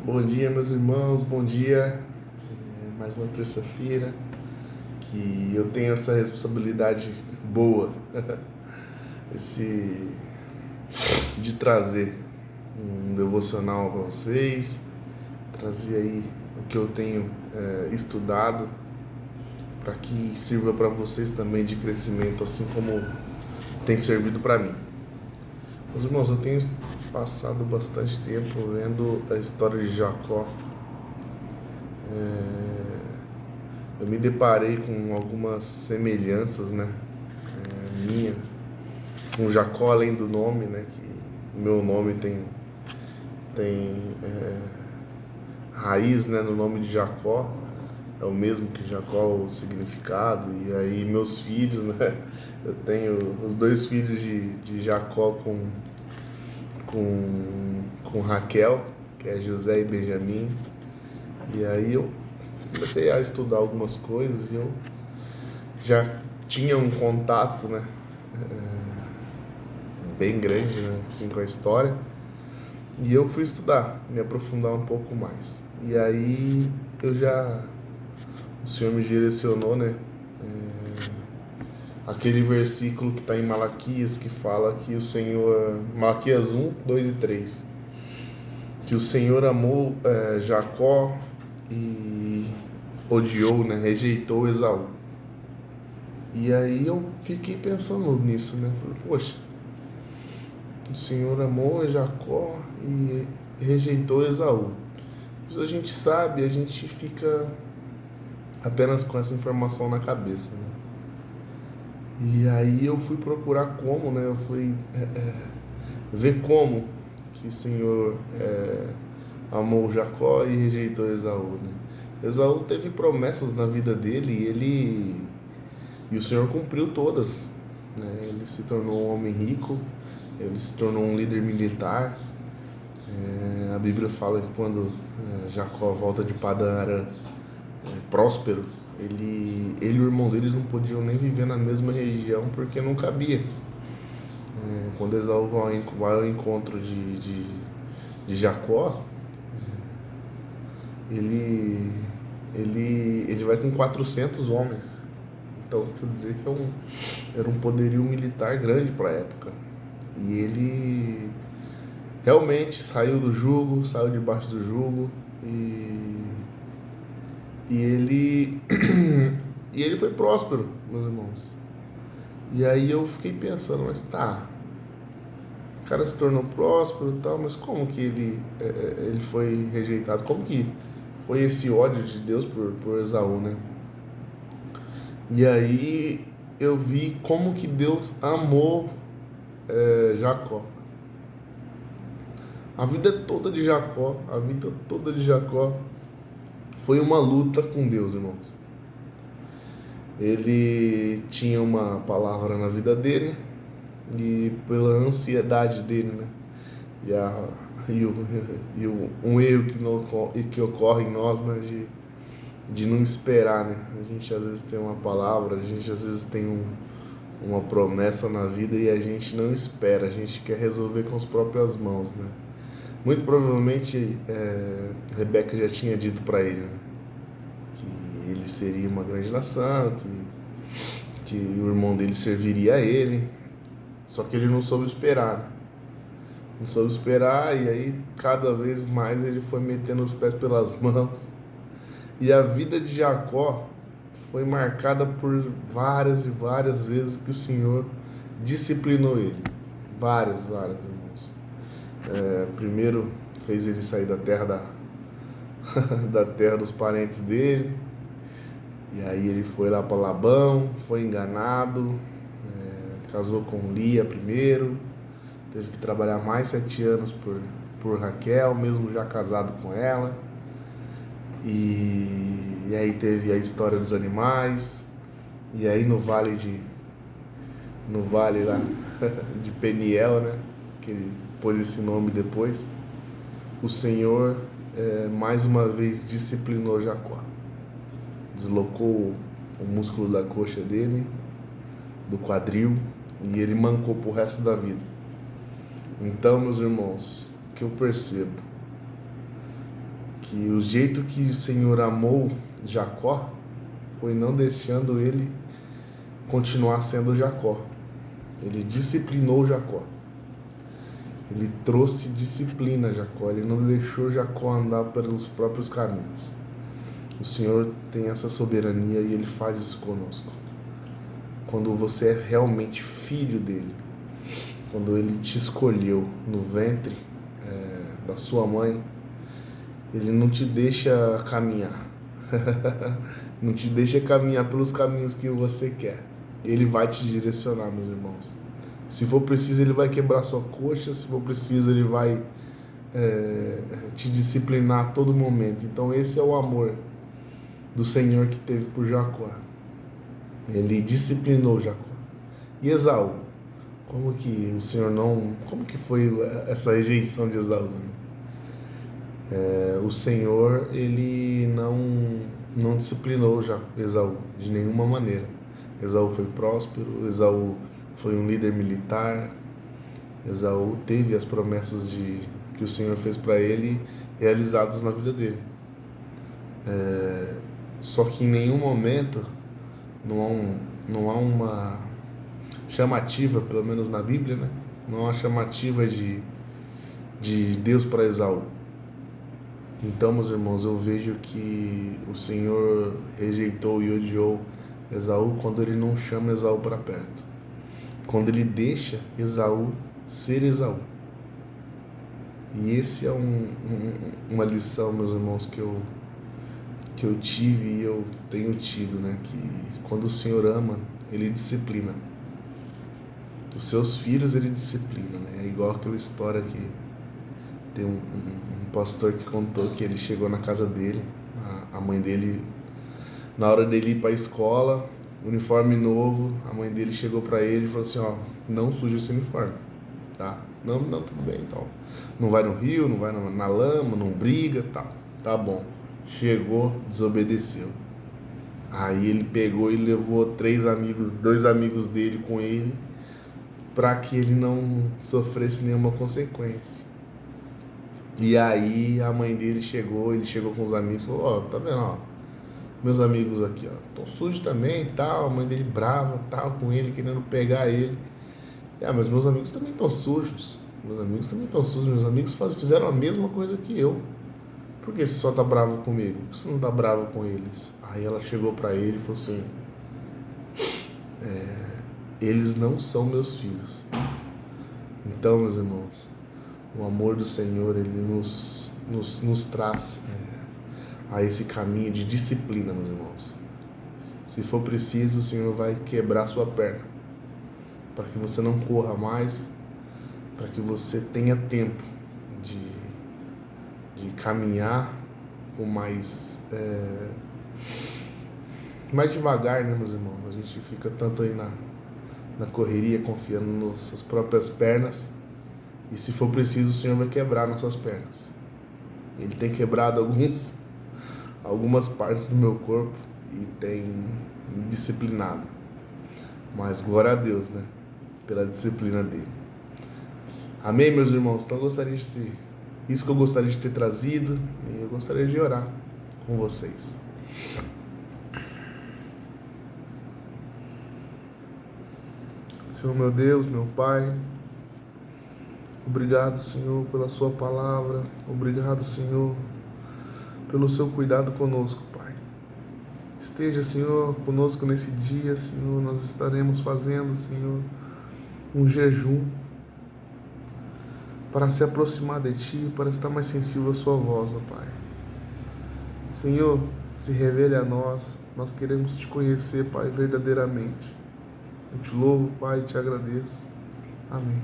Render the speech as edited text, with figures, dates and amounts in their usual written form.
Bom dia, meus irmãos, bom dia. Mais uma terça-feira que eu tenho essa responsabilidade boa esse de trazer um devocional para vocês, trazer aí o que eu tenho estudado para que sirva para vocês também de crescimento, assim como tem servido para mim. Meus irmãos, eu tenho passado bastante tempo vendo a história de Jacó. Eu me deparei com algumas semelhanças, né, minha, com Jacó, além do nome, né, que o meu nome tem raiz, né, no nome de Jacó, é o mesmo que Jacó, o significado. E aí meus filhos, né, eu tenho os dois filhos de Jacó com Raquel, que é José e Benjamim. E aí eu comecei a estudar algumas coisas e eu já tinha um contato, né, bem grande, né, assim, com a história. E eu fui estudar, me aprofundar um pouco mais. E aí o Senhor me direcionou, né, aquele versículo que está em Malaquias, que fala que o Senhor, Malaquias 1, 2 e 3, que o Senhor amou Jacó e odiou, né, rejeitou Esaú. E aí eu fiquei pensando nisso, né? Falei, poxa, o Senhor amou Jacó e rejeitou Esaú. Isso a gente sabe, a gente fica apenas com essa informação na cabeça, né? E aí eu fui procurar como, né? Eu fui ver como que o Senhor amou Jacó e rejeitou Esaú, né? Esaú teve promessas na vida dele e o Senhor cumpriu todas, né? Ele se tornou um homem rico, ele se tornou um líder militar. A Bíblia fala que quando Jacó volta de Padã Arã próspero, ele e o irmão deles não podiam nem viver na mesma região porque não cabia. Quando Esaú vai ao encontro de Jacó, ele, ele vai com 400 homens. Então, quer dizer que era um poderio militar grande para a época. E ele realmente saiu do jugo, saiu debaixo do jugo e ele e ele foi próspero, meus irmãos. E aí eu fiquei pensando, mas tá, o cara se tornou próspero e tal, mas como que ele foi rejeitado? Como que foi esse ódio de Deus por Esaú, né? E aí eu vi como que Deus amou Jacó. A vida toda de Jacó foi uma luta com Deus, irmãos. Ele tinha uma palavra na vida dele e pela ansiedade dele, né? Um erro que ocorre em nós, né? De não esperar, né? A gente às vezes tem uma palavra, a gente às vezes tem uma promessa na vida e a gente não espera, a gente quer resolver com as próprias mãos, né? Muito provavelmente Rebeca já tinha dito para ele, né, que ele seria uma grande nação, que o irmão dele serviria a ele, só que ele não soube esperar, né? Não soube esperar e aí cada vez mais ele foi metendo os pés pelas mãos. E a vida de Jacó foi marcada por várias e várias vezes que o Senhor disciplinou ele. Várias, irmãos. Primeiro fez ele sair da terra da terra dos parentes dele. E aí ele foi lá para Labão, foi enganado, casou com Lia primeiro, teve que trabalhar mais 7 anos por Raquel, mesmo já casado com ela. E aí teve a história dos animais. E aí no vale lá de Peniel, né, que ele pôs esse nome depois, o Senhor mais uma vez disciplinou Jacó. Deslocou o músculo da coxa dele, do quadril, e ele mancou pro resto da vida. Então, meus irmãos, o que eu percebo? que o jeito que o Senhor amou Jacó foi não deixando ele continuar sendo Jacó. Ele disciplinou Jacó. Ele trouxe disciplina a Jacó. Ele não deixou Jacó andar pelos próprios caminhos. O Senhor tem essa soberania e Ele faz isso conosco. Quando você é realmente filho dEle, quando Ele te escolheu no ventre da sua mãe, Ele não te deixa caminhar. Não te deixa caminhar pelos caminhos que você quer. Ele vai te direcionar, meus irmãos. Se for preciso, Ele vai quebrar sua coxa. Se for preciso, Ele vai te disciplinar a todo momento. Então esse é o amor do Senhor que teve por Jacó. Ele disciplinou Jacó. E Esaú? Como que o Senhor não... Como que foi essa rejeição de Esaú? O Senhor, Ele não disciplinou Esaú de nenhuma maneira. Esaú foi próspero, Esaú foi um líder militar, Esaú teve as promessas que o Senhor fez para ele realizadas na vida dele. Só que em nenhum momento não há uma chamativa, pelo menos na Bíblia, né? Não há uma chamativa de Deus para Esaú. Então, meus irmãos, eu vejo que o Senhor rejeitou e odiou Esaú quando Ele não chama Esaú para perto. Quando Ele deixa Esaú ser Esaú. E esse é uma lição, meus irmãos, que eu tive e eu tenho tido, né? Que quando o Senhor ama, Ele disciplina. Os seus filhos Ele disciplina, né? É igual aquela história que tem um pastor que contou que ele chegou na casa dele, a mãe dele, na hora dele ir para a escola, uniforme novo, a mãe dele chegou para ele e falou assim, ó, não suja esse uniforme, tá? Não, tudo bem, então. Não vai no rio, não vai na lama, não briga, tá bom. Chegou, desobedeceu. Aí ele pegou e levou dois amigos dele com ele, para que ele não sofresse nenhuma consequência. E aí a mãe dele chegou, ele chegou com os amigos e falou, ó, tá vendo, ó, meus amigos aqui, ó, tão sujos também e tal, a mãe dele brava, tal, com ele, querendo pegar ele. Mas meus amigos também estão sujos, meus amigos fizeram a mesma coisa que eu. Por que você só tá bravo comigo? Por que você não tá bravo com eles? Aí ela chegou pra ele e falou assim, eles não são meus filhos. Então, meus irmãos, o amor do Senhor, Ele nos traz a esse caminho de disciplina, meus irmãos. Se for preciso, o Senhor vai quebrar sua perna, para que você não corra mais, para que você tenha tempo de caminhar com mais devagar, né, meus irmãos? A gente fica tanto aí na correria, confiando nas nossas próprias pernas. E se for preciso, o Senhor vai quebrar nossas pernas. Ele tem quebrado algumas partes do meu corpo e tem me disciplinado. Mas glória a Deus, né? Pela disciplina dele. Amém, meus irmãos? Então isso que eu gostaria de ter trazido, e eu gostaria de orar com vocês. Senhor meu Deus, meu Pai, obrigado, Senhor, pela sua palavra. Obrigado, Senhor, pelo seu cuidado conosco, Pai. Esteja, Senhor, conosco nesse dia, Senhor. Nós estaremos fazendo, Senhor, um jejum para se aproximar de Ti, para estar mais sensível à sua voz, ó Pai. Senhor, se revele a nós. Nós queremos Te conhecer, Pai, verdadeiramente. Eu Te louvo, Pai, e Te agradeço. Amém.